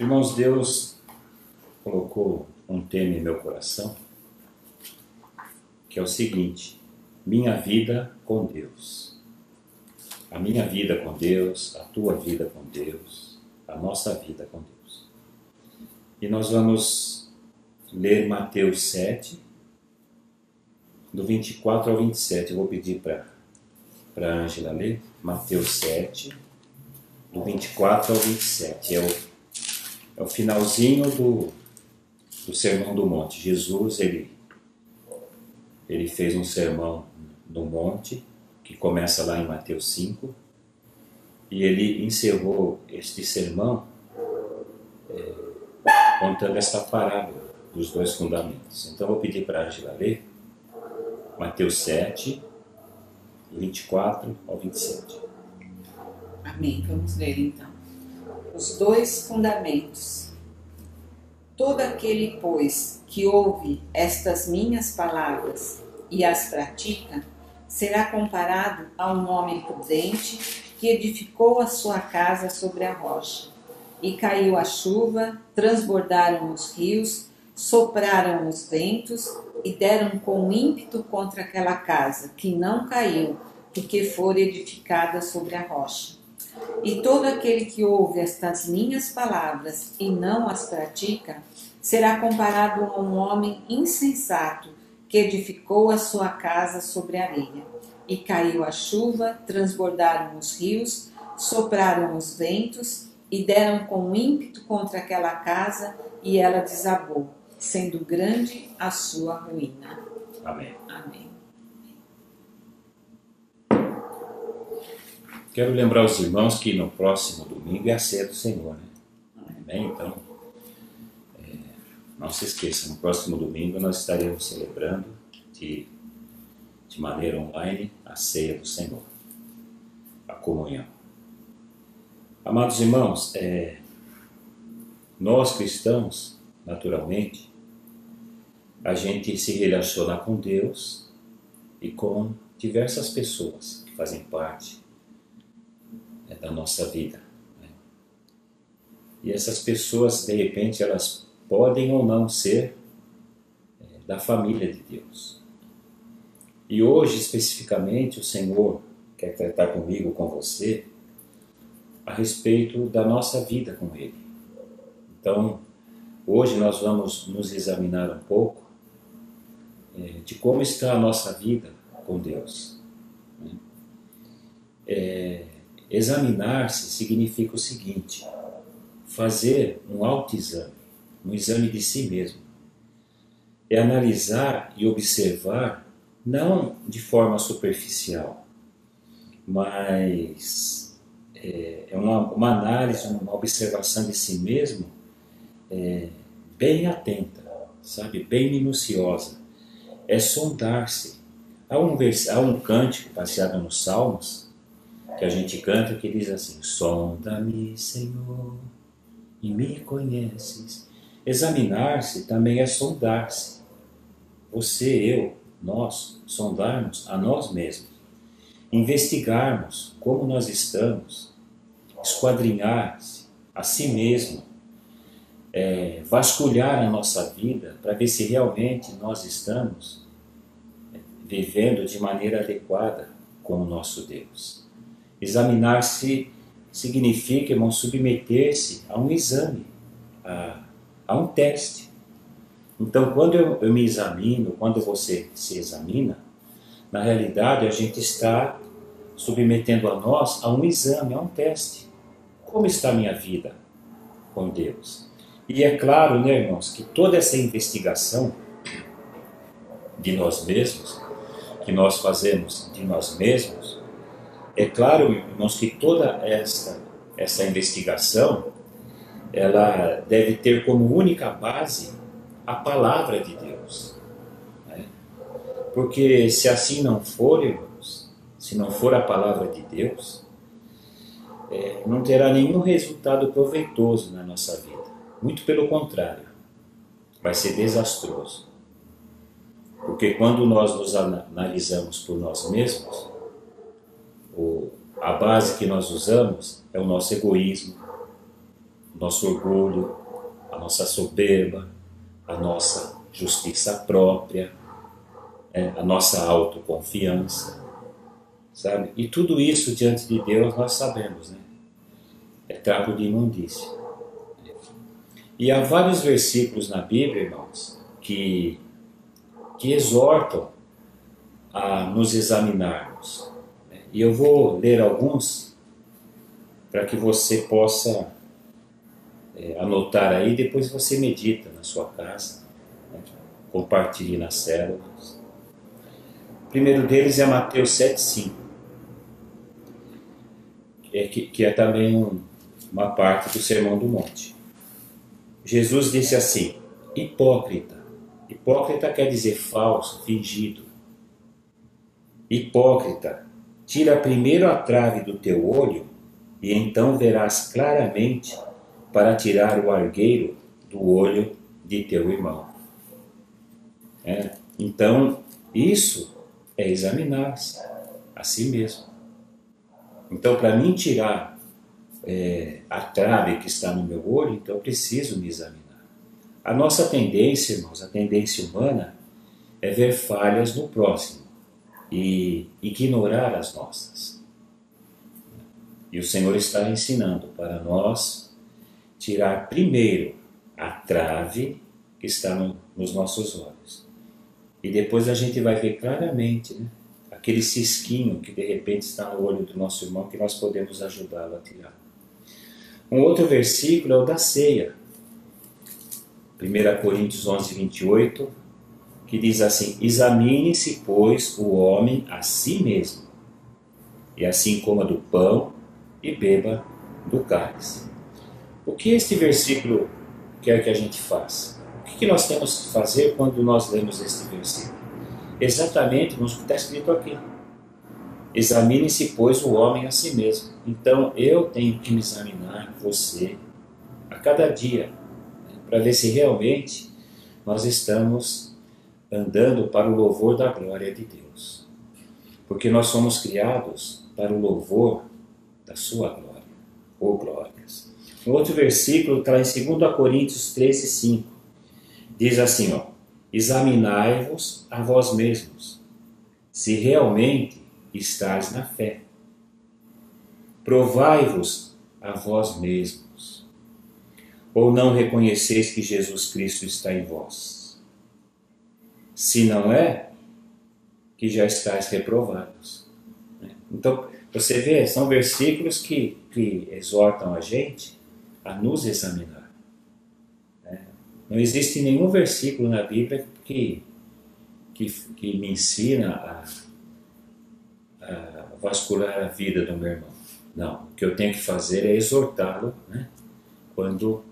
Irmãos, Deus colocou um tema em meu coração, que é o seguinte: minha vida com Deus. A minha vida com Deus, a tua vida com Deus, a nossa vida com Deus. E nós vamos ler Mateus 7, do 24 ao 27. Eu vou pedir para a Ângela ler. Mateus 7, do 24 ao 27. É o finalzinho do Sermão do Monte. Jesus, ele fez um sermão no monte, que começa lá em Mateus 5, e ele encerrou este sermão contando essa parábola dos dois fundamentos. Então eu vou pedir para a Ângela ler Mateus 7, 24 ao 27. Amém. Vamos ler então. Os dois fundamentos. Todo aquele, pois, que ouve estas minhas palavras e as pratica, será comparado a um homem prudente que edificou a sua casa sobre a rocha. E caiu a chuva, transbordaram os rios, sopraram os ventos e deram com ímpeto contra aquela casa, que não caiu, porque fora edificada sobre a rocha. E todo aquele que ouve estas minhas palavras e não as pratica, será comparado a um homem insensato que edificou a sua casa sobre a areia. E caiu a chuva, transbordaram os rios, sopraram os ventos e deram com ímpeto contra aquela casa, e ela desabou, sendo grande a sua ruína. Amém. Amém. Quero lembrar os irmãos que no próximo domingo é a ceia do Senhor, né? Amém? Então, não se esqueça, no próximo domingo nós estaremos celebrando de maneira online a ceia do Senhor, a comunhão. Amados irmãos, nós cristãos, naturalmente, a gente se relaciona com Deus e com diversas pessoas que fazem parte da nossa vida. E essas pessoas, de repente, elas podem ou não ser da família de Deus. E hoje, especificamente, o Senhor quer tratar comigo, com você, a respeito da nossa vida com Ele. Então, hoje nós vamos nos examinar um pouco de como está a nossa vida com Deus. Examinar-se significa o seguinte: fazer um autoexame, um exame de si mesmo. É analisar e observar, não de forma superficial, mas é uma análise, uma observação de si mesmo bem atenta, sabe, bem minuciosa. É sondar-se. Há um cântico baseado nos Salmos, que a gente canta, que diz assim: sonda-me, Senhor, e me conheces. Examinar-se também é sondar-se. Você, eu, nós, sondarmos a nós mesmos. Investigarmos como nós estamos. Esquadrinhar-se a si mesmo. Vasculhar a nossa vida para ver se realmente nós estamos vivendo de maneira adequada com o nosso Deus. Examinar-se significa, irmão, submeter-se a um exame, a um teste. Então, quando eu me examino, quando você se examina, na realidade a gente está submetendo a nós a um exame, a um teste. Como está a minha vida com Deus? E é claro, né, irmãos, que toda essa investigação de nós mesmos, que nós fazemos de nós mesmos, é claro, irmãos, que toda essa investigação, ela deve ter como única base a palavra de Deus. Né? Porque se assim não for, irmãos, se não for a palavra de Deus, não terá nenhum resultado proveitoso na nossa vida. Muito pelo contrário, vai ser desastroso. Porque quando nós nos analisamos por nós mesmos, a base que nós usamos é o nosso egoísmo, nosso orgulho, a nossa soberba, a nossa justiça própria, a nossa autoconfiança, sabe? E tudo isso diante de Deus nós sabemos, né? É trapo de imundícia. E há vários versículos na Bíblia, irmãos, que exortam a nos examinarmos. E eu vou ler alguns para que você possa anotar aí, depois você medita na sua casa, né? Compartilhe nas células. O primeiro deles é Mateus 7,5, que é também uma parte do Sermão do Monte. Jesus disse assim: hipócrita. Hipócrita quer dizer falso, fingido. Hipócrita, tira primeiro a trave do teu olho, e então verás claramente para tirar o argueiro do olho de teu irmão. Então, isso é examinar-se a si mesmo. Então, para mim tirar a trave que está no meu olho, então eu preciso me examinar. A nossa tendência, irmãos, a tendência humana é ver falhas no próximo e ignorar as nossas. E o Senhor está ensinando para nós tirar primeiro a trave que está nos nossos olhos. E depois a gente vai ver claramente, né, aquele cisquinho que de repente está no olho do nosso irmão, que nós podemos ajudá-lo a tirar. Um outro versículo é o da ceia. 1 Coríntios 11, 28, que diz assim: examine-se, pois, o homem a si mesmo, e assim coma do pão e beba do cálice. O que este versículo quer que a gente faça? O que nós temos que fazer quando nós lemos este versículo? Exatamente o que está escrito aqui. Examine-se, pois, o homem a si mesmo. Então, eu tenho que me examinar, você, a cada dia, para ver se realmente nós estamos andando para o louvor da glória de Deus. Porque nós somos criados para o louvor da sua glória, ou glórias. Um outro versículo está em 2 Coríntios 13, 5. Diz assim, examinai-vos a vós mesmos, se realmente estáis na fé. Provai-vos a vós mesmos. Ou não reconheceis que Jesus Cristo está em vós? Se não é, que já estáis reprovados. Então, você vê, são versículos que exortam a gente a nos examinar. Não existe nenhum versículo na Bíblia que me ensina a vasculhar a vida do meu irmão. Não, o que eu tenho que fazer é exortá-lo, né, quando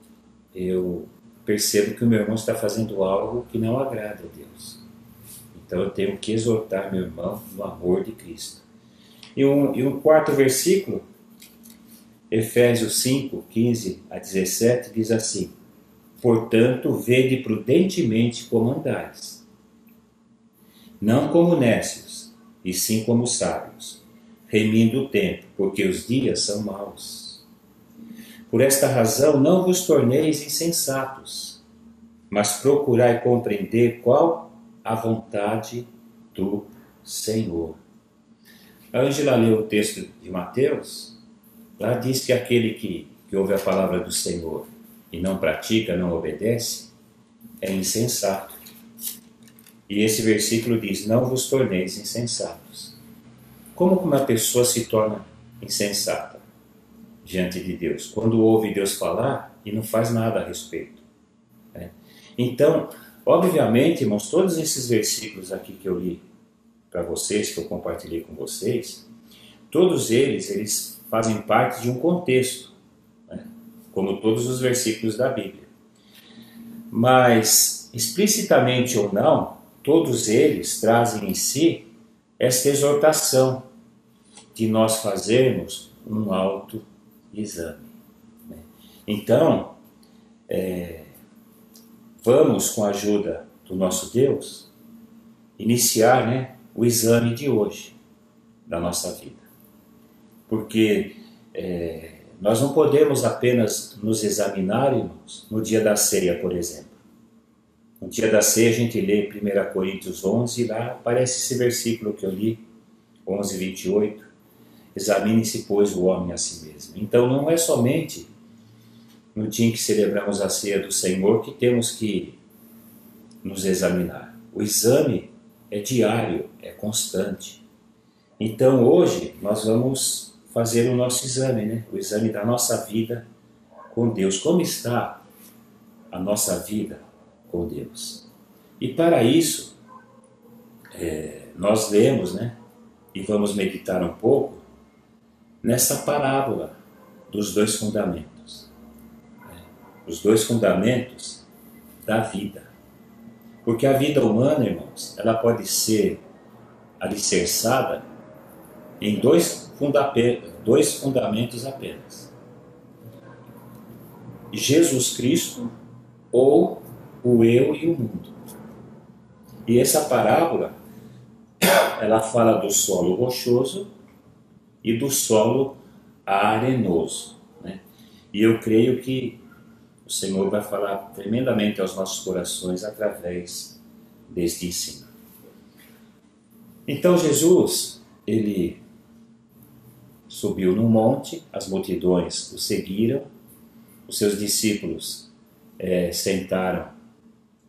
eu percebo que o meu irmão está fazendo algo que não agrada a Deus. Então eu tenho que exortar meu irmão no amor de Cristo. E um quarto versículo, Efésios 5, 15 a 17, diz assim: portanto, vede prudentemente como andais, não como nécios, e sim como sábios, remindo o tempo, porque os dias são maus. Por esta razão não vos torneis insensatos, mas procurai compreender qual a vontade do Senhor. A Ângela leu o texto de Mateus. Lá diz que aquele que ouve a palavra do Senhor e não pratica, não obedece, é insensato. E esse versículo diz: não vos torneis insensatos. Como uma pessoa se torna insensata diante de Deus? Quando ouve Deus falar e não faz nada a respeito. Então, obviamente, irmãos, todos esses versículos aqui que eu li para vocês, que eu compartilhei com vocês, todos eles fazem parte de um contexto, como todos os versículos da Bíblia. Mas, explicitamente ou não, todos eles trazem em si esta exortação de nós fazermos um autoexame. Então, vamos, com a ajuda do nosso Deus, iniciar, o exame de hoje da nossa vida. Porque nós não podemos apenas nos examinar, irmãos, no dia da ceia, por exemplo. No dia da ceia a gente lê 1 Coríntios 11 e lá aparece esse versículo que eu li, 11, 28. Examine-se, pois, o homem a si mesmo. Então não é somente no dia em que celebramos a ceia do Senhor que temos que nos examinar. O exame é diário, é constante. Então hoje nós vamos fazer o nosso exame, né? O exame da nossa vida com Deus. Como está a nossa vida com Deus? E para isso, nós lemos, né? E vamos meditar um pouco nessa parábola dos dois fundamentos. Os dois fundamentos da vida. Porque a vida humana, irmãos, ela pode ser alicerçada em dois fundamentos apenas. Jesus Cristo ou o eu e o mundo. E essa parábola, ela fala do solo rochoso e do solo arenoso, né? E eu creio que o Senhor vai falar tremendamente aos nossos corações através deste ensino. Então Jesus, ele subiu no monte, as multidões o seguiram, os seus discípulos sentaram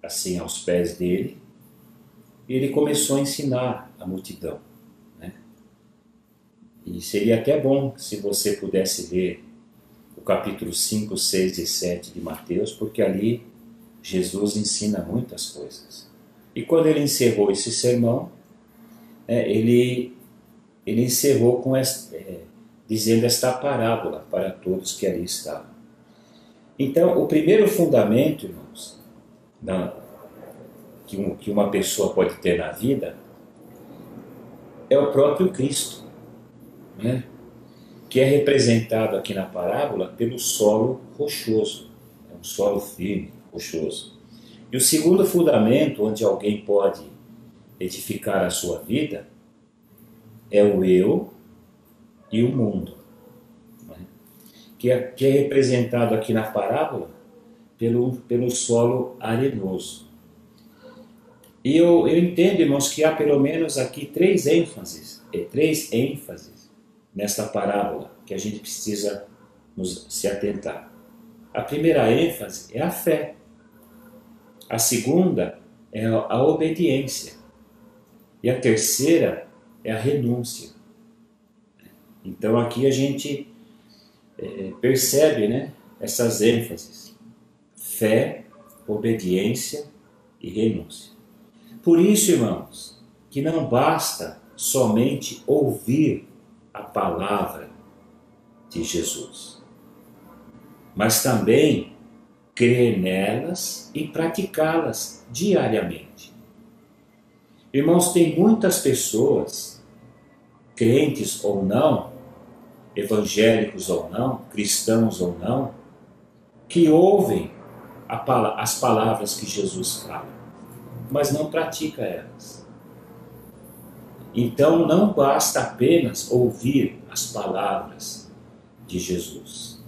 assim aos pés dele, e ele começou a ensinar a multidão, né? E seria até bom se você pudesse ler o capítulo 5, 6 e 7 de Mateus, porque ali Jesus ensina muitas coisas. E quando ele encerrou esse sermão, ele encerrou com dizendo esta parábola para todos que ali estavam. Então, o primeiro fundamento, irmãos, que uma pessoa pode ter na vida é o próprio Cristo, né? Que é representado aqui na parábola pelo solo rochoso, um solo firme, rochoso. E o segundo fundamento onde alguém pode edificar a sua vida é o eu e o mundo, né? que é representado aqui na parábola pelo solo arenoso. E eu entendo, irmãos, que há pelo menos aqui três ênfases nesta parábola que a gente precisa se atentar. A primeira ênfase é a fé. A segunda é a obediência. E a terceira é a renúncia. Então aqui a gente percebe, né, essas ênfases. Fé, obediência e renúncia. Por isso, irmãos, que não basta somente ouvir a palavra de Jesus, mas também crer nelas e praticá-las diariamente. Irmãos, tem muitas pessoas, crentes ou não, evangélicos ou não, cristãos ou não, que ouvem as palavras que Jesus fala, mas não pratica elas. Então não basta apenas ouvir as palavras de Jesus.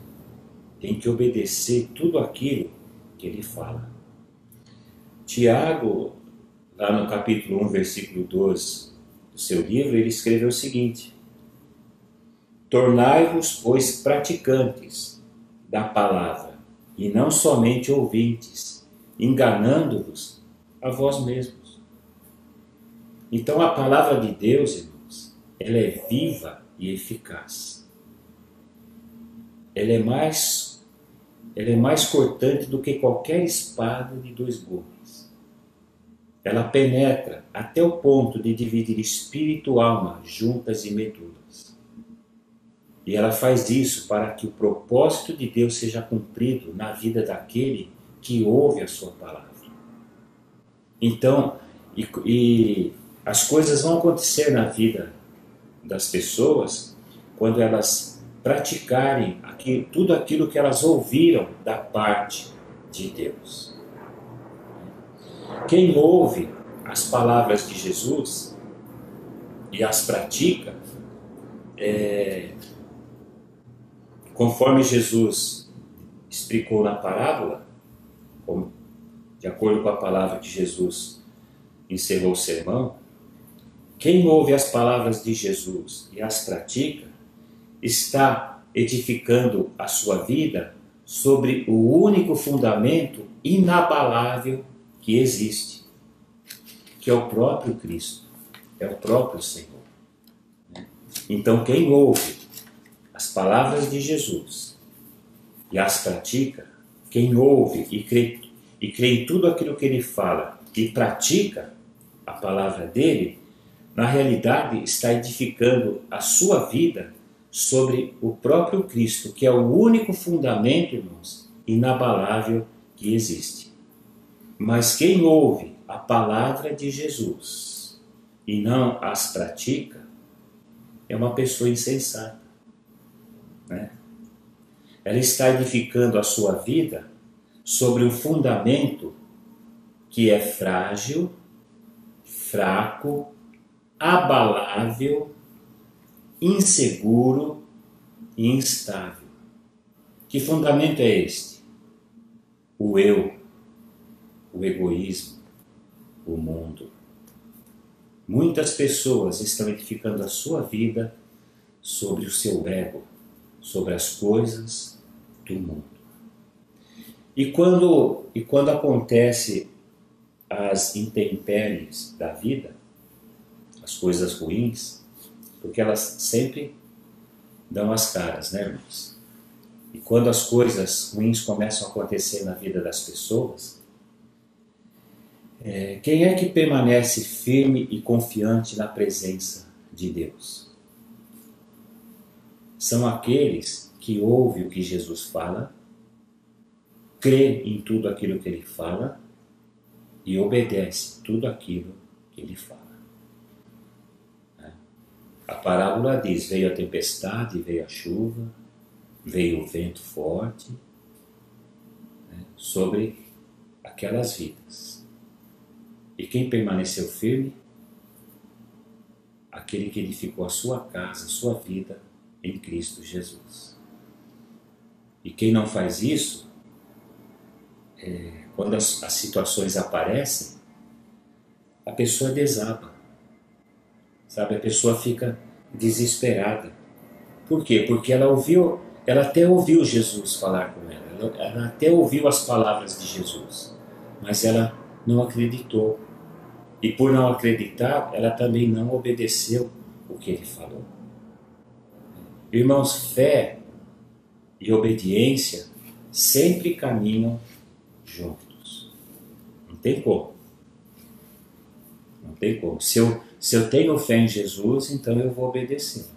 Tem que obedecer tudo aquilo que ele fala. Tiago, lá no capítulo 1, versículo 2 do seu livro, ele escreveu o seguinte: tornai-vos, pois, praticantes da palavra, e não somente ouvintes, enganando-vos a vós mesmos. Então a palavra de Deus, irmãos, ela é viva e eficaz. Ela é mais cortante do que qualquer espada de dois gumes. Ela penetra até o ponto de dividir espírito e alma, juntas e medulas. E ela faz isso para que o propósito de Deus seja cumprido na vida daquele que ouve a sua palavra. Então, as coisas vão acontecer na vida das pessoas quando elas praticarem tudo aquilo que elas ouviram da parte de Deus. Quem ouve as palavras de Jesus e as pratica, conforme Jesus explicou na parábola, de acordo com a palavra que Jesus encerrou o sermão, quem ouve as palavras de Jesus e as pratica, está edificando a sua vida sobre o único fundamento inabalável que existe, que é o próprio Cristo, é o próprio Senhor. Então, quem ouve as palavras de Jesus e as pratica, quem ouve e crê em tudo aquilo que ele fala e pratica a palavra dele, na realidade está edificando a sua vida sobre o próprio Cristo, que é o único fundamento, irmãos, inabalável que existe. Mas quem ouve a palavra de Jesus e não as pratica, é uma pessoa insensata, né? Ela está edificando a sua vida sobre um fundamento que é frágil, fraco, abalável, inseguro e instável. Que fundamento é este? O eu, o egoísmo, o mundo. Muitas pessoas estão edificando a sua vida sobre o seu ego, sobre as coisas do mundo. E quando acontece as intempéries da vida, as coisas ruins, porque elas sempre dão as caras, né, irmãos? E quando as coisas ruins começam a acontecer na vida das pessoas, quem é que permanece firme e confiante na presença de Deus? São aqueles que ouvem o que Jesus fala, crê em tudo aquilo que ele fala e obedece tudo aquilo que ele fala. A parábola diz: veio a tempestade, veio a chuva, veio o vento forte, sobre aquelas vidas. E quem permaneceu firme? Aquele que edificou a sua casa, a sua vida em Cristo Jesus. E quem não faz isso, quando as situações aparecem, a pessoa desaba. Sabe, a pessoa fica desesperada. Por quê? Porque ela até ouviu Jesus falar com ela, ela até ouviu as palavras de Jesus, mas ela não acreditou. E por não acreditar, ela também não obedeceu o que ele falou. Irmãos, fé e obediência sempre caminham juntos. Não tem como. Não tem como. Se eu tenho fé em Jesus, então eu vou obedecer.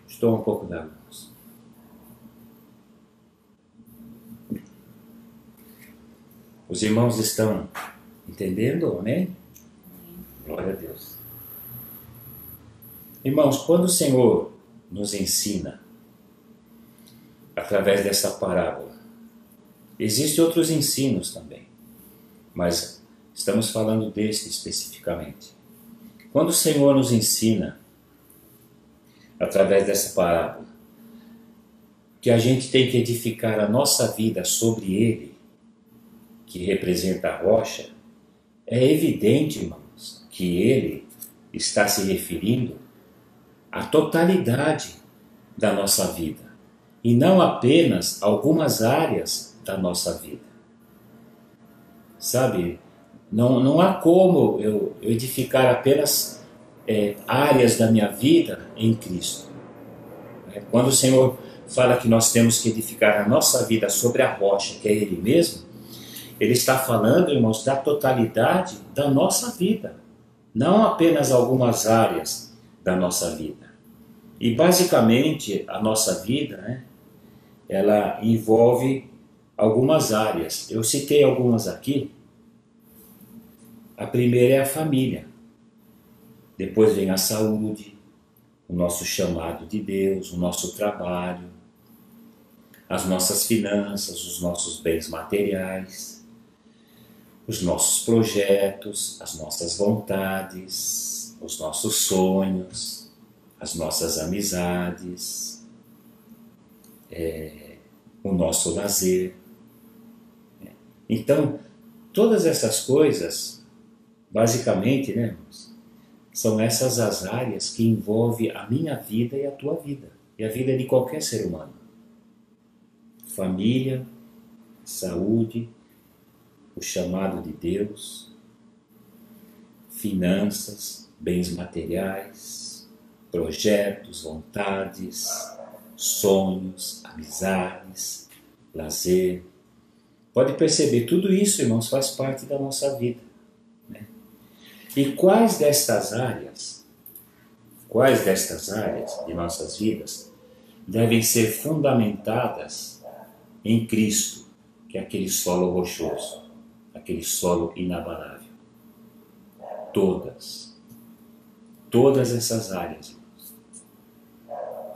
Estou um pouco d'água. Os irmãos estão entendendo? Amém? Glória a Deus. Irmãos, quando o Senhor nos ensina através dessa parábola, existem outros ensinos também, mas estamos falando deste especificamente. Quando o Senhor nos ensina através dessa parábola que a gente tem que edificar a nossa vida sobre Ele, que representa a rocha, é evidente, irmãos, que Ele está se referindo à totalidade da nossa vida e não apenas algumas áreas da nossa vida. Sabe, não há como eu edificar apenas áreas da minha vida em Cristo. Quando o Senhor fala que nós temos que edificar a nossa vida sobre a rocha, que é Ele mesmo, Ele está falando, irmãos, da totalidade da nossa vida, não apenas algumas áreas da nossa vida. E basicamente a nossa vida, ela envolve algumas áreas. Eu citei algumas aqui. A primeira é a família. Depois vem a saúde, o nosso chamado de Deus, o nosso trabalho, as nossas finanças, os nossos bens materiais, os nossos projetos, as nossas vontades, os nossos sonhos. as nossas amizades, o nosso lazer. Então, todas essas coisas, basicamente, né, irmãos, são essas as áreas que envolvem a minha vida e a tua vida, e a vida de qualquer ser humano. Família, saúde, o chamado de Deus, finanças, bens materiais, projetos, vontades, sonhos, amizades, lazer. Pode perceber, tudo isso, irmãos, faz parte da nossa vida, né? E quais destas áreas de nossas vidas devem ser fundamentadas em Cristo, que é aquele solo rochoso, aquele solo inabalável? Todas essas áreas, irmãos,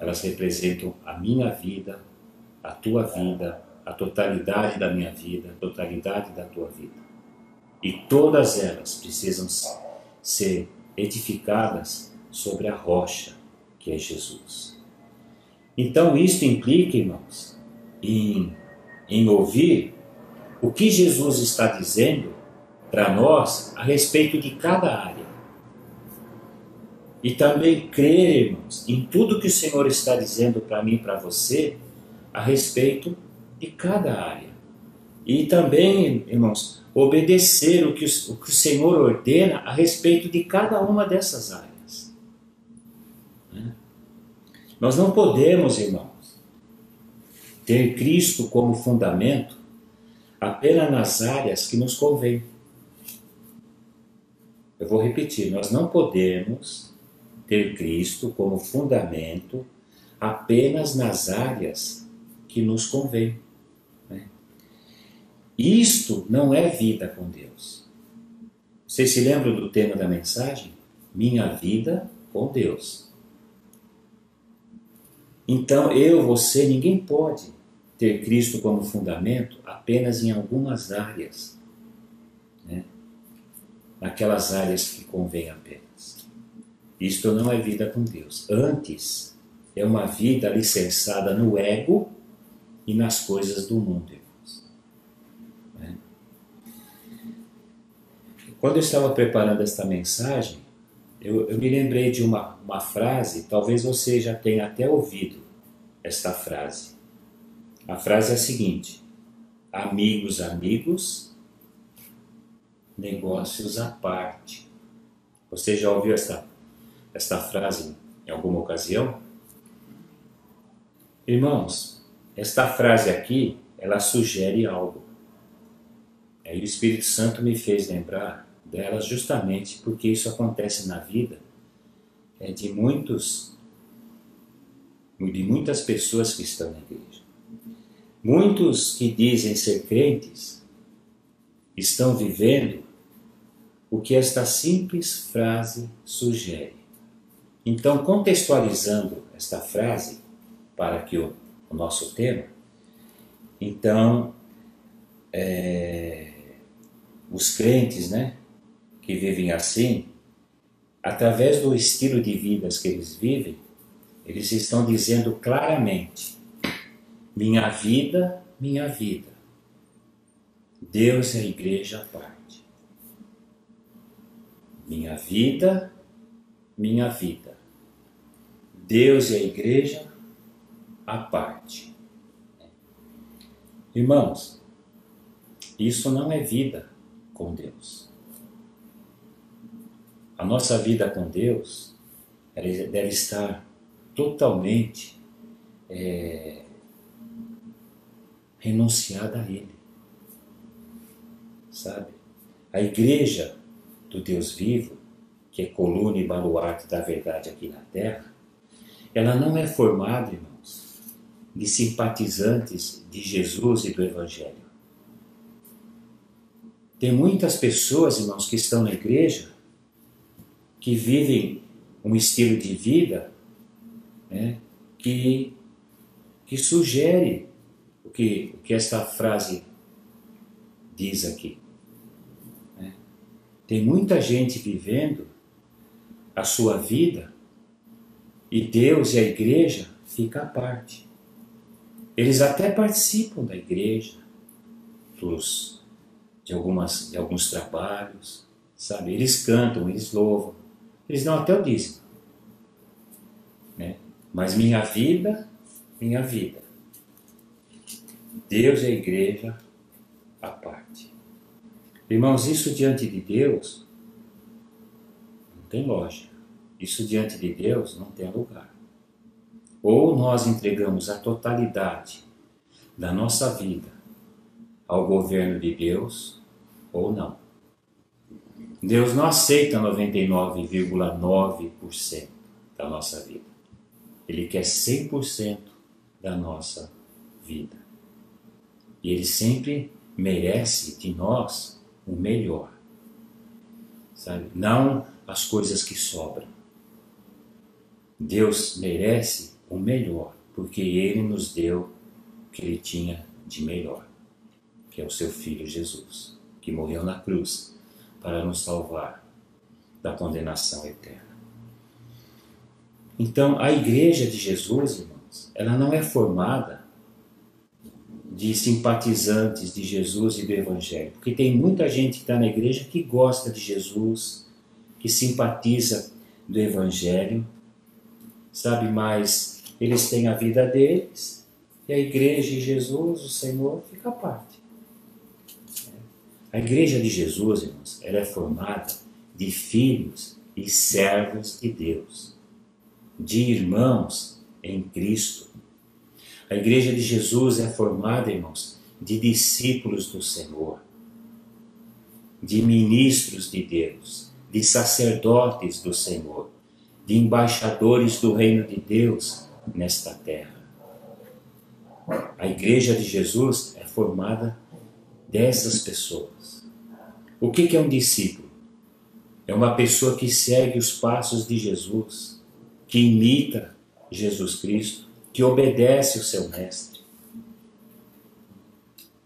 elas representam a minha vida, a tua vida, a totalidade da minha vida, a totalidade da tua vida. E todas elas precisam ser edificadas sobre a rocha, que é Jesus. Então isto implica, irmãos, em ouvir o que Jesus está dizendo para nós a respeito de cada área. E também crer, irmãos, em tudo que o Senhor está dizendo para mim e para você a respeito de cada área. E também, irmãos, obedecer o que o Senhor ordena a respeito de cada uma dessas áreas. Nós não podemos, irmãos, ter Cristo como fundamento apenas nas áreas que nos convém. Eu vou repetir, nós não podemos ter Cristo como fundamento apenas nas áreas que nos convém. Isto não é vida com Deus. Vocês se lembram do tema da mensagem? Minha vida com Deus. Então você, ninguém pode ter Cristo como fundamento apenas em algumas áreas, né? Naquelas áreas que convém apenas. Isto não é vida com Deus. Antes, é uma vida alicerçada no ego e nas coisas do mundo. Quando eu estava preparando esta mensagem, eu me lembrei de uma frase, talvez você já tenha até ouvido esta frase. A frase é a seguinte: amigos, amigos, negócios à parte. Você já ouviu esta frase em alguma ocasião? Irmãos, esta frase aqui, ela sugere algo. Aí o Espírito Santo me fez lembrar delas justamente porque isso acontece na vida de muitas pessoas que estão na igreja. Muitos que dizem ser crentes estão vivendo o que esta simples frase sugere. Então, contextualizando esta frase para que o nosso tema, então, os crentes, né, que vivem assim, através do estilo de vida que eles vivem, eles estão dizendo claramente: minha vida, Deus é a igreja à parte. Minha vida, Deus é a igreja à parte. Irmãos, isso não é vida com Deus. A nossa vida com Deus deve estar totalmente renunciada a Ele. Sabe? A igreja do Deus vivo, que é coluna e baluarte da verdade aqui na terra, ela não é formada, irmãos, de simpatizantes de Jesus e do Evangelho. Tem muitas pessoas, irmãos, que estão na igreja, que vivem um estilo de vida, né, que sugere o que esta frase diz aqui. Né? Tem muita gente vivendo a sua vida E Deus e a igreja ficam à parte. Eles até participam da igreja, de alguns trabalhos, sabe? Eles cantam, eles louvam, eles dão até o dízimo, né? Mas minha vida, Deus e a igreja à parte. Irmãos, isso diante de Deus não tem lógica. Isso diante de Deus não tem lugar. Ou nós entregamos a totalidade da nossa vida ao governo de Deus, ou não. Deus não aceita 99,9% da nossa vida. Ele quer 100% da nossa vida. E Ele sempre merece de nós o melhor. Sabe? Não as coisas que sobram. Deus merece o melhor, porque Ele nos deu o que Ele tinha de melhor, que é o Seu Filho Jesus, que morreu na cruz para nos salvar da condenação eterna. Então, a igreja de Jesus, irmãos, ela não é formada de simpatizantes de Jesus e do Evangelho, porque tem muita gente que está na igreja que gosta de Jesus, que simpatiza do Evangelho, sabe, mas eles têm a vida deles e a igreja de Jesus, o Senhor, fica à parte. A igreja de Jesus, irmãos, ela é formada de filhos e servos de Deus, de irmãos em Cristo. A igreja de Jesus é formada, irmãos, de discípulos do Senhor, de ministros de Deus, de sacerdotes do Senhor, de embaixadores do reino de Deus nesta terra. A igreja de Jesus é formada dessas pessoas. O que é um discípulo? É uma pessoa que segue os passos de Jesus, que imita Jesus Cristo, que obedece o seu mestre.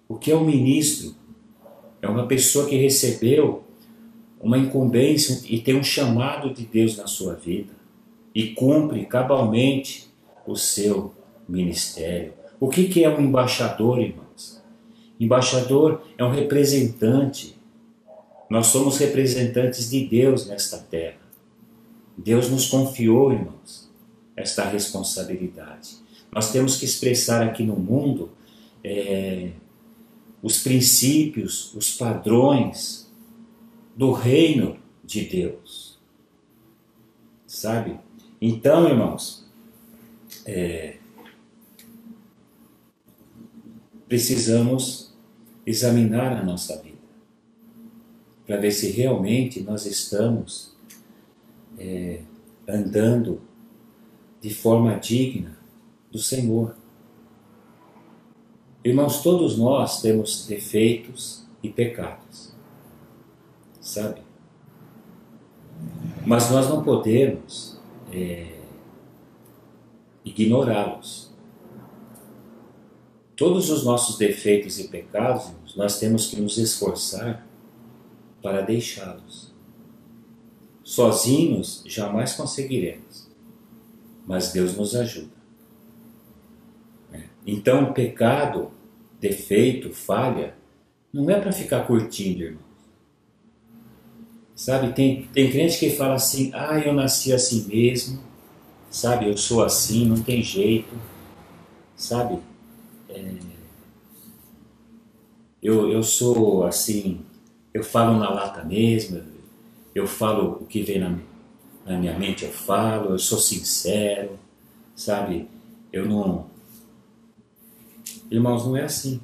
O que é um ministro? É uma pessoa que recebeu uma incumbência e tem um chamado de Deus na sua vida e cumpre cabalmente o seu ministério. O que é um embaixador, irmãos? Embaixador é um representante. Nós somos representantes de Deus nesta terra. Deus nos confiou, irmãos, esta responsabilidade. Nós temos que expressar aqui no mundo os princípios, os padrões do reino de Deus. Sabe? Então, irmãos, precisamos examinar a nossa vida para ver se realmente nós estamos andando de forma digna do Senhor. Irmãos, todos nós temos defeitos e pecados, sabe? Mas nós não podemos ignorá-los. Todos os nossos defeitos e pecados, irmãos, nós temos que nos esforçar para deixá-los. Sozinhos jamais conseguiremos, mas Deus nos ajuda. Então, pecado, defeito, falha, não é para ficar curtindo, irmão. Sabe, tem crente que fala assim, eu nasci assim mesmo, sabe, eu sou assim, não tem jeito, sabe, eu sou assim, eu falo na lata mesmo, eu falo o que vem na minha mente, eu falo, eu sou sincero, sabe, eu não... Irmãos, não é assim.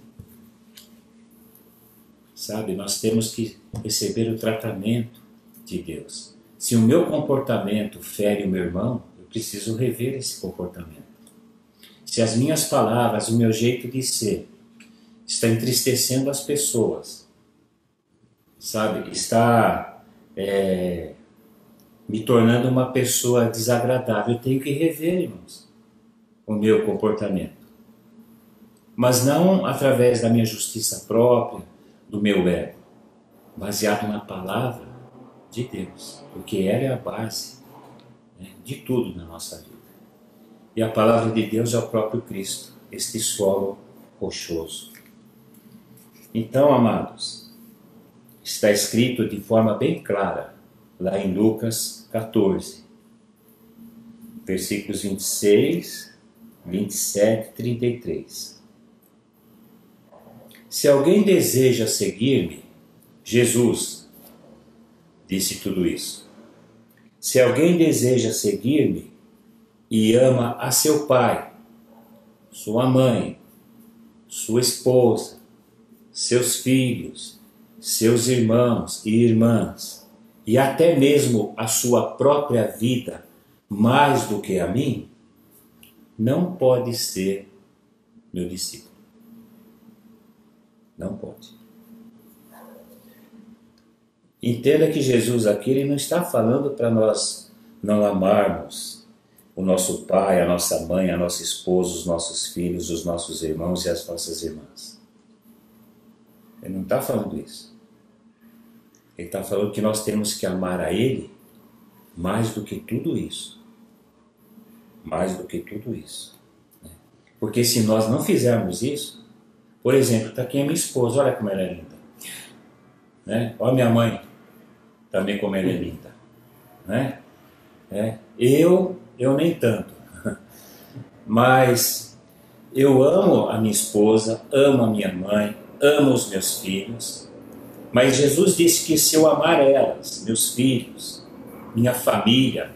Sabe, nós temos que receber o tratamento de Deus. Se o meu comportamento fere o meu irmão, eu preciso rever esse comportamento. Se as minhas palavras, o meu jeito de ser, está entristecendo as pessoas, sabe, está me tornando uma pessoa desagradável, eu tenho que rever, irmãos, o meu comportamento. Mas não através da minha justiça própria, do meu ego, baseado na palavra de Deus, porque ela é a base, né, de tudo na nossa vida. E a palavra de Deus é o próprio Cristo, este solo rochoso. Então, amados, está escrito de forma bem clara, lá em Lucas 14, versículos 26, 27 e 33. Se alguém deseja seguir-me, Jesus disse tudo isso. Se alguém deseja seguir-me e ama a seu pai, sua mãe, sua esposa, seus filhos, seus irmãos e irmãs, e até mesmo a sua própria vida, mais do que a mim, não pode ser meu discípulo. Não pode. Entenda que Jesus aqui ele não está falando para nós não amarmos o nosso pai, a nossa mãe, a nossa esposa, os nossos filhos, os nossos irmãos e as nossas irmãs. Ele não está falando isso. Ele está falando que nós temos que amar a Ele mais do que tudo isso. Mais do que tudo isso. Porque se nós não fizermos isso, por exemplo, está aqui a minha esposa, olha como ela é linda. Né? Olha a minha mãe, também como ela é linda. Né? Eu nem tanto. Mas eu amo a minha esposa, amo a minha mãe, amo os meus filhos. Mas Jesus disse que se eu amar elas, meus filhos, minha família,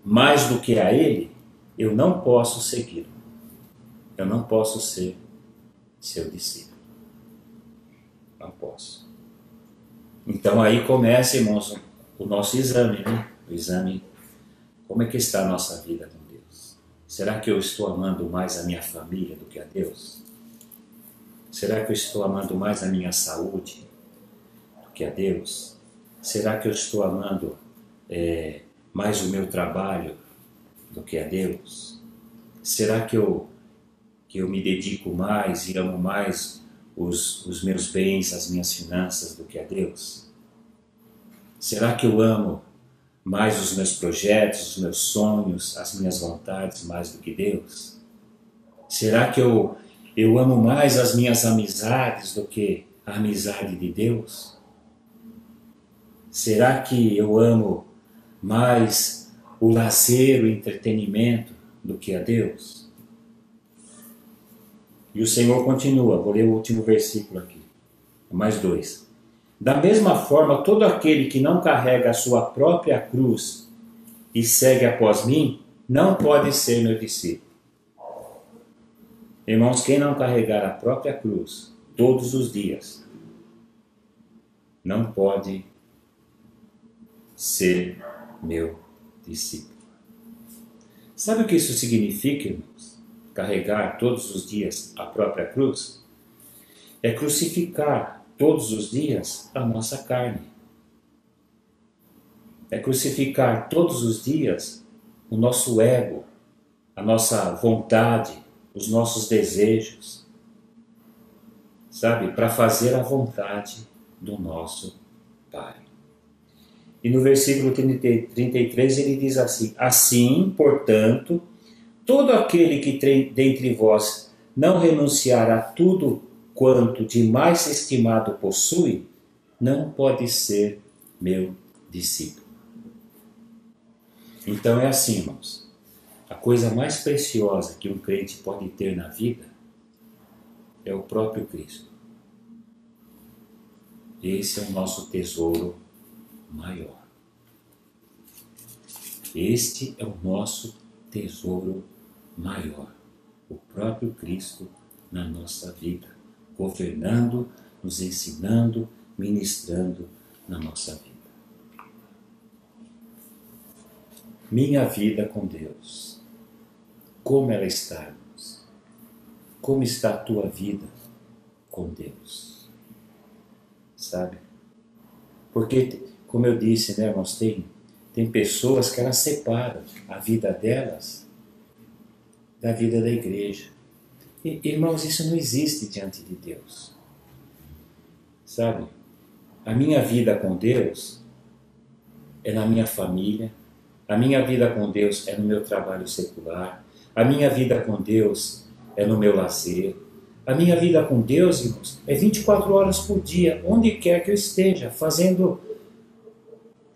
mais do que a Ele, eu não posso segui-lo. Eu não posso ser seu discípulo. Não posso. Então aí começa, irmãos, o nosso exame, né? O exame, como é que está a nossa vida com Deus? Será que eu estou amando mais a minha família do que a Deus? Será que eu estou amando mais a minha saúde do que a Deus? Será que eu estou amando mais o meu trabalho do que a Deus? Será que eu me dedico mais e amo mais os meus bens, as minhas finanças do que a Deus? Será que eu amo mais os meus projetos, os meus sonhos, as minhas vontades mais do que Deus? Será que eu amo mais as minhas amizades do que a amizade de Deus? Será que eu amo mais o lazer, o entretenimento do que a Deus? E o Senhor continua, vou ler o último versículo aqui, mais 2. Da mesma forma, todo aquele que não carrega a sua própria cruz e segue após mim, não pode ser meu discípulo. Irmãos, quem não carregar a própria cruz todos os dias, não pode ser meu discípulo. Sabe o que isso significa, irmãos? Carregar todos os dias a própria cruz? É crucificar todos os dias a nossa carne. É crucificar todos os dias o nosso ego, a nossa vontade, os nossos desejos, sabe? Para fazer a vontade do nosso Pai. E no versículo 33 ele diz assim: assim, portanto, todo aquele que dentre vós não renunciar a tudo quanto de mais estimado possui, não pode ser meu discípulo. Então é assim, irmãos. A coisa mais preciosa que um crente pode ter na vida é o próprio Cristo. Esse é o nosso tesouro maior. Este é o nosso tesouro maior. O próprio Cristo na nossa vida, governando, nos ensinando, ministrando na nossa vida. Minha vida com Deus. Como ela está, irmãos? Como está a tua vida com Deus? Sabe? Porque, como eu disse, né, irmãos, tem pessoas que elas separam a vida delas da vida da igreja. E, irmãos, isso não existe diante de Deus. Sabe? A minha vida com Deus é na minha família, a minha vida com Deus é no meu trabalho secular, A minha vida com Deus é no meu lazer. A minha vida com Deus, irmãos, é 24 horas por dia, onde quer que eu esteja, fazendo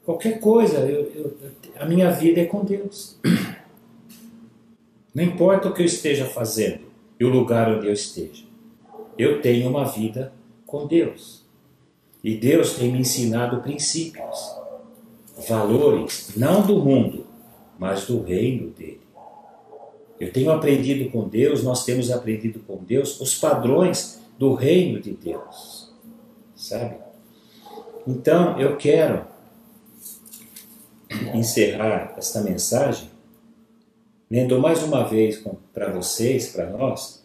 qualquer coisa. A minha vida é com Deus. Não importa o que eu esteja fazendo e o lugar onde eu esteja. Eu tenho uma vida com Deus. E Deus tem me ensinado princípios, valores, não do mundo, mas do reino dele. Eu tenho aprendido com Deus, nós temos aprendido com Deus os padrões do reino de Deus. Sabe? Então, eu quero encerrar esta mensagem lendo mais uma vez para vocês, para nós,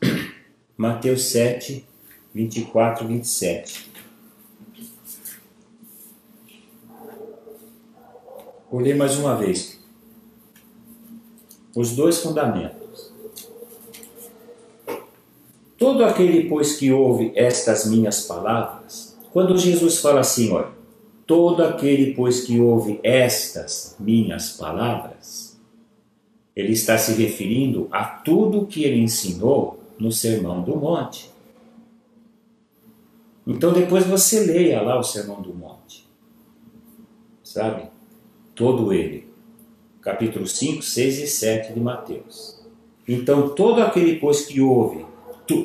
Mateus 7, 24 e 27. Vou ler mais uma vez. Os dois fundamentos. Todo aquele, pois, que ouve estas minhas palavras, quando Jesus fala assim, olha, todo aquele, pois, que ouve estas minhas palavras, ele está se referindo a tudo que ele ensinou no Sermão do Monte. Então depois você leia lá o Sermão do Monte. Sabe? Todo ele. Capítulo 5, 6 e 7 de Mateus. Então todo aquele, pois, que ouve,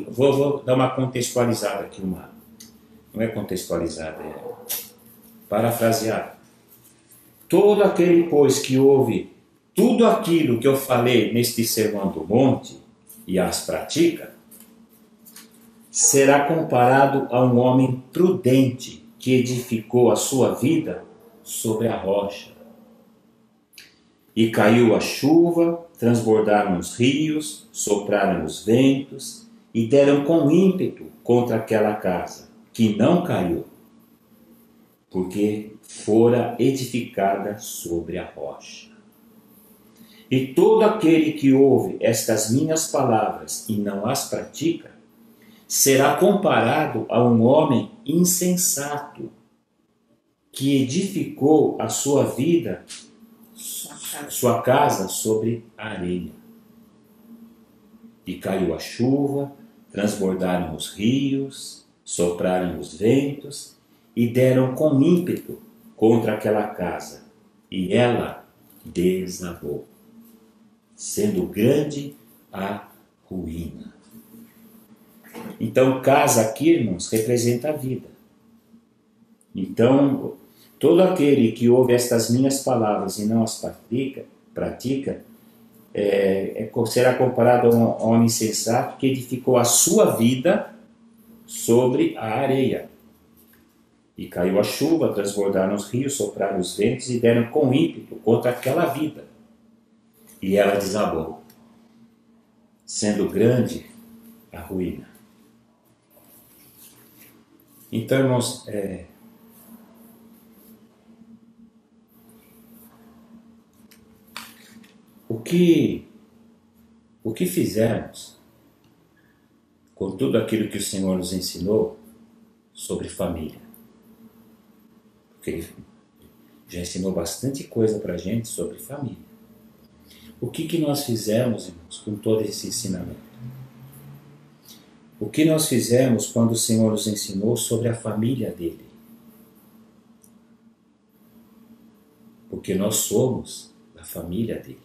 vou dar uma contextualizada aqui, não é contextualizada, é parafraseada. Todo aquele, pois, que ouve tudo aquilo que eu falei neste Sermão do Monte e as pratica, será comparado a um homem prudente que edificou a sua vida sobre a rocha. E caiu a chuva, transbordaram os rios, sopraram os ventos e deram com ímpeto contra aquela casa, que não caiu, porque fora edificada sobre a rocha. E todo aquele que ouve estas minhas palavras e não as pratica, será comparado a um homem insensato, que edificou a sua vida, sua casa sobre a areia. E caiu a chuva, transbordaram os rios, sopraram os ventos e deram com ímpeto contra aquela casa, e ela desabou, sendo grande a ruína. Então, casa aqui, irmãos, representa a vida. Então, todo aquele que ouve estas minhas palavras e não as pratica será comparado a um homem sensato que edificou a sua vida sobre a areia. E caiu a chuva, transbordaram os rios, sopraram os ventos e deram com ímpeto contra aquela vida. E ela desabou, sendo grande a ruína. Então, irmãos, o que fizemos com tudo aquilo que o Senhor nos ensinou sobre família? Porque Ele já ensinou bastante coisa para a gente sobre família. O que nós fizemos, irmãos, com todo esse ensinamento? O que nós fizemos quando o Senhor nos ensinou sobre a família dele? Porque nós somos da família dele.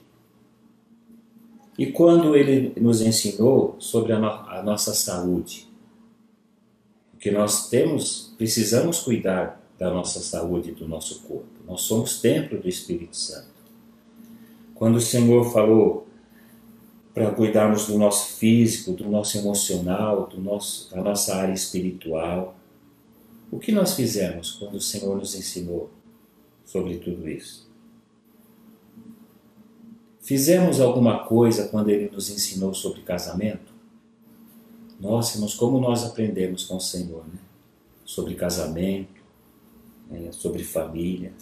E quando ele nos ensinou sobre a nossa saúde? Porque nós precisamos cuidar da nossa saúde e do nosso corpo. Nós somos templo do Espírito Santo. Quando o Senhor falou para cuidarmos do nosso físico, do nosso emocional, da nossa área espiritual, o que nós fizemos quando o Senhor nos ensinou sobre tudo isso? Fizemos alguma coisa quando Ele nos ensinou sobre casamento? Nossa, irmãos, como nós aprendemos com o Senhor, né? Sobre casamento, sobre família.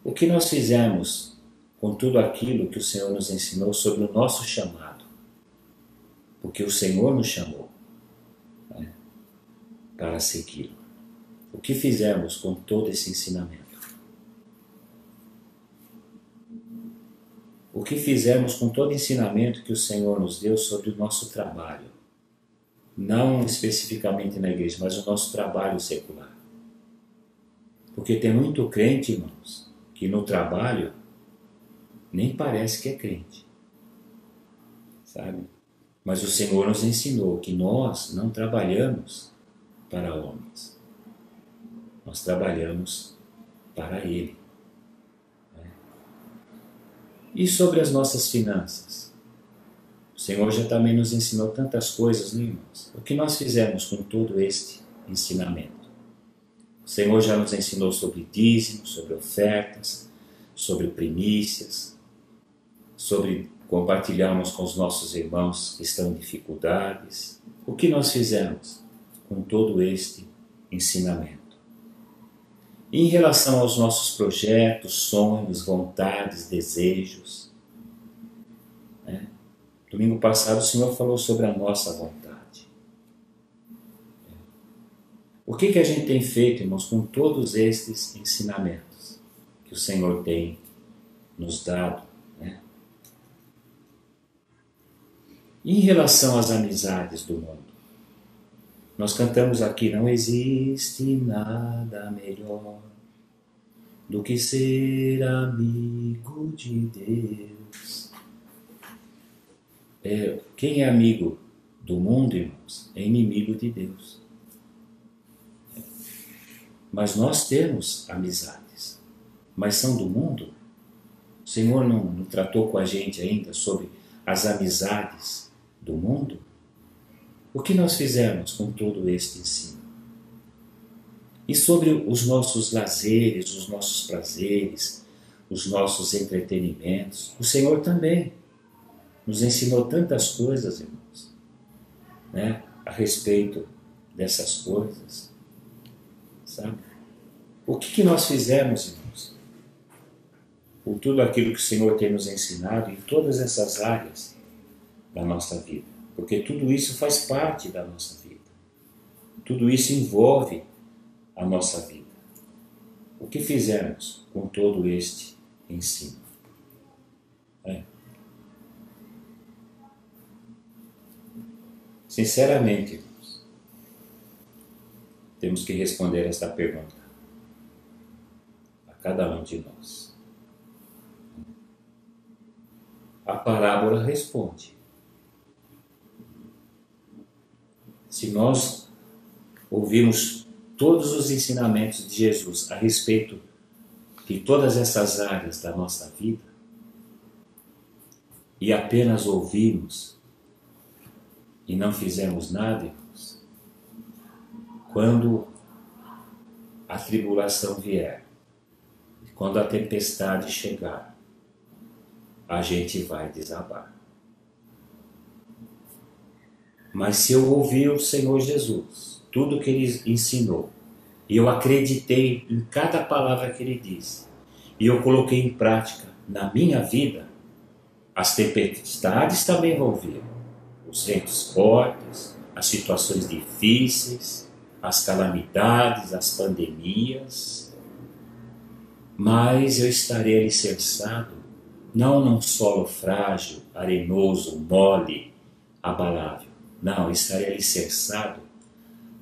O que nós fizemos com tudo aquilo que o Senhor nos ensinou sobre o nosso chamado? Porque o Senhor nos chamou, né, para segui-lo. O que fizemos com todo esse ensinamento? o que fizermos com todo o ensinamento que o Senhor nos deu sobre o nosso trabalho. Não especificamente na igreja, mas o nosso trabalho secular. Porque tem muito crente, irmãos, que no trabalho nem parece que é crente. Sabe? Mas o Senhor nos ensinou que nós não trabalhamos para homens. Nós trabalhamos para Ele. E sobre as nossas finanças? O Senhor já também nos ensinou tantas coisas, né, irmãos? O que nós fizemos com todo este ensinamento? O Senhor já nos ensinou sobre dízimos, sobre ofertas, sobre primícias, sobre compartilharmos com os nossos irmãos que estão em dificuldades. O que nós fizemos com todo este ensinamento? Em relação aos nossos projetos, sonhos, vontades, desejos. Né? Domingo passado o Senhor falou sobre a nossa vontade. O que a gente tem feito, irmãos, com todos estes ensinamentos que o Senhor tem nos dado? Né? Em relação às amizades do mundo, nós cantamos aqui, não existe nada melhor do que ser amigo de Deus. Quem é amigo do mundo, irmãos, é inimigo de Deus. Mas nós temos amizades, mas são do mundo. O Senhor não tratou com a gente ainda sobre as amizades do mundo? O que nós fizemos com todo este ensino? E sobre os nossos lazeres, os nossos prazeres, os nossos entretenimentos, o Senhor também nos ensinou tantas coisas, irmãos, né, a respeito dessas coisas, sabe? O que nós fizemos, irmãos, por tudo aquilo que o Senhor tem nos ensinado em todas essas áreas da nossa vida? Porque tudo isso faz parte da nossa vida. Tudo isso envolve a nossa vida. O que fizemos com todo este ensino? Sinceramente, irmãos, temos que responder esta pergunta a cada um de nós. A parábola responde. Se nós ouvirmos todos os ensinamentos de Jesus a respeito de todas essas áreas da nossa vida e apenas ouvirmos e não fizermos nada, irmãos, quando a tribulação vier, quando a tempestade chegar, a gente vai desabar. Mas se eu ouvir o Senhor Jesus, tudo que Ele ensinou, e eu acreditei em cada palavra que Ele disse, e eu coloquei em prática na minha vida, as tempestades também vão vir, os ventos fortes, as situações difíceis, as calamidades, as pandemias, mas eu estarei alicerçado, não num solo frágil, arenoso, mole, abalável. Não, eu estarei alicerçado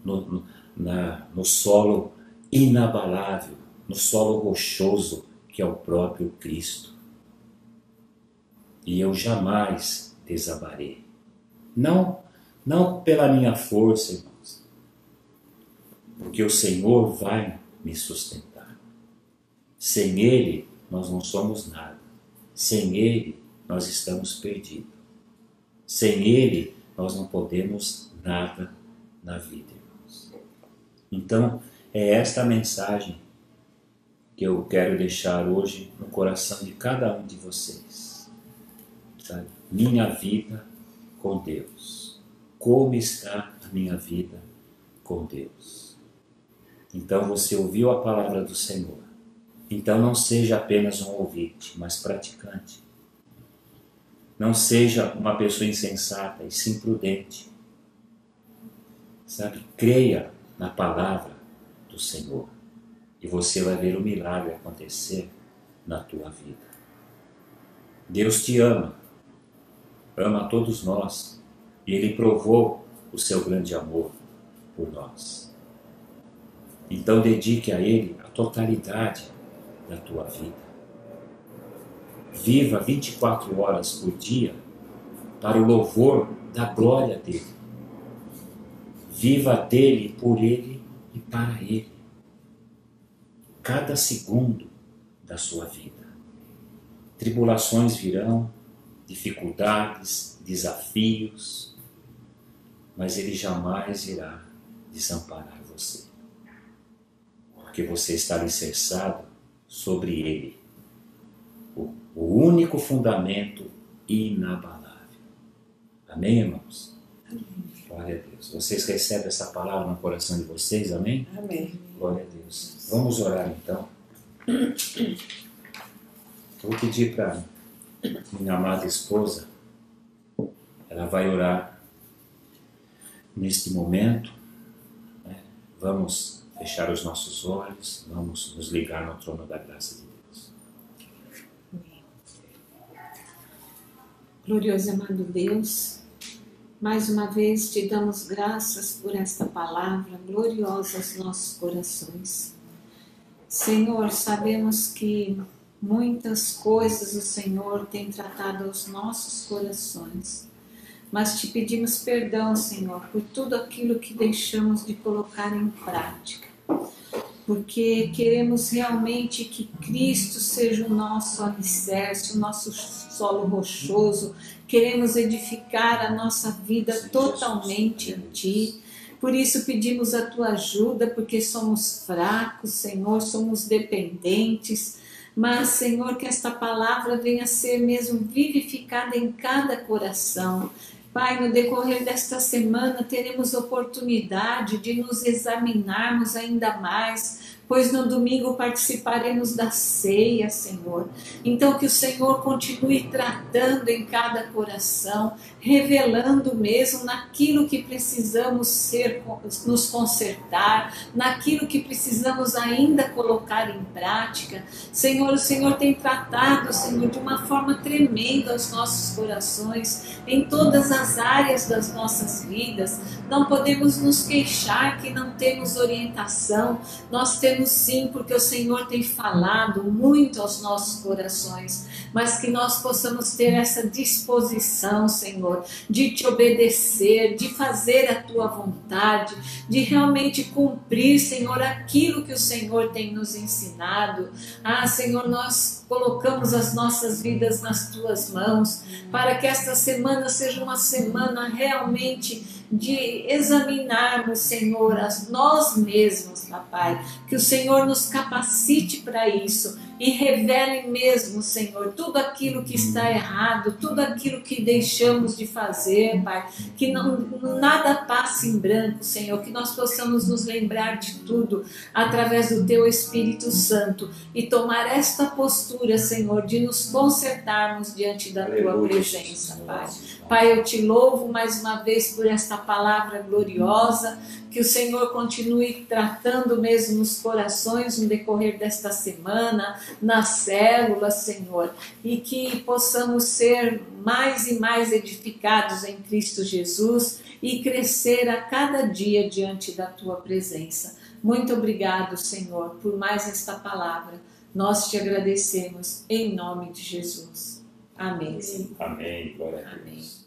no solo inabalável, no solo rochoso, que é o próprio Cristo. E eu jamais desabarei. Não pela minha força, irmãos, porque o Senhor vai me sustentar. Sem Ele, nós não somos nada. Sem Ele, nós estamos perdidos. Sem Ele, nós não podemos nada na vida, irmãos. Então, é esta mensagem que eu quero deixar hoje no coração de cada um de vocês. Sabe? Minha vida com Deus. Como está a minha vida com Deus? Então, você ouviu a palavra do Senhor. Então, não seja apenas um ouvinte, mas praticante. Não seja uma pessoa insensata e sim prudente. Sabe? Creia na palavra do Senhor e você vai ver o milagre acontecer na tua vida. Deus te ama, ama a todos nós, e Ele provou o seu grande amor por nós. Então dedique a Ele a totalidade da tua vida. Viva 24 horas por dia para o louvor da glória dEle. Viva dEle, por Ele e para Ele. Cada segundo da sua vida. Tribulações virão, dificuldades, desafios, mas Ele jamais irá desamparar você. Porque você está alicerçado sobre Ele, o único fundamento inabalável. Amém, irmãos? Amém. Glória a Deus. Vocês recebem essa palavra no coração de vocês? Amém? Amém. Glória a Deus. Vamos orar então. Vou pedir para minha amada esposa, ela vai orar neste momento, né? Vamos fechar os nossos olhos, vamos nos ligar no trono da graça de Deus. Glorioso e amado Deus, mais uma vez te damos graças por esta palavra gloriosa aos nossos corações. Senhor, sabemos que muitas coisas o Senhor tem tratado aos nossos corações, mas te pedimos perdão, Senhor, por tudo aquilo que deixamos de colocar em prática, porque queremos realmente que Cristo seja o nosso alicerce, o nosso solo rochoso, queremos edificar a nossa vida totalmente em Ti. Por isso pedimos a Tua ajuda, porque somos fracos, Senhor, somos dependentes, mas, Senhor, que esta palavra venha a ser mesmo vivificada em cada coração. Pai, no decorrer desta semana teremos oportunidade de nos examinarmos ainda mais, pois no domingo participaremos da ceia, Senhor. Então que o Senhor continue tratando em cada coração, revelando mesmo naquilo que precisamos nos consertar, naquilo que precisamos ainda colocar em prática. Senhor, o Senhor tem tratado, Senhor, de uma forma tremenda os nossos corações, em todas as áreas das nossas vidas. Não podemos nos queixar que não temos orientação. Nós temos sim, porque o Senhor tem falado muito aos nossos corações, mas que nós possamos ter essa disposição, Senhor, de te obedecer, de fazer a tua vontade, de realmente cumprir, Senhor, aquilo que o Senhor tem nos ensinado. Ah, Senhor, nós colocamos as nossas vidas nas tuas mãos, para que esta semana seja uma semana realmente de examinarmos, Senhor, nós mesmos, Pai, que o Senhor nos capacite para isso e revele mesmo, Senhor, tudo aquilo que está errado, tudo aquilo que deixamos de fazer, Pai, que nada passe em branco, Senhor, que nós possamos nos lembrar de tudo através do Teu Espírito Santo e tomar esta postura, Senhor, de nos consertarmos diante da Tua presença, Pai. Pai, eu te louvo mais uma vez por esta palavra gloriosa, que o Senhor continue tratando mesmo nos corações no decorrer desta semana, nas células, Senhor, e que possamos ser mais e mais edificados em Cristo Jesus e crescer a cada dia diante da Tua presença. Muito obrigado, Senhor, por mais esta palavra. Nós te agradecemos em nome de Jesus. Amém. Amém. Glória a Deus. Amém.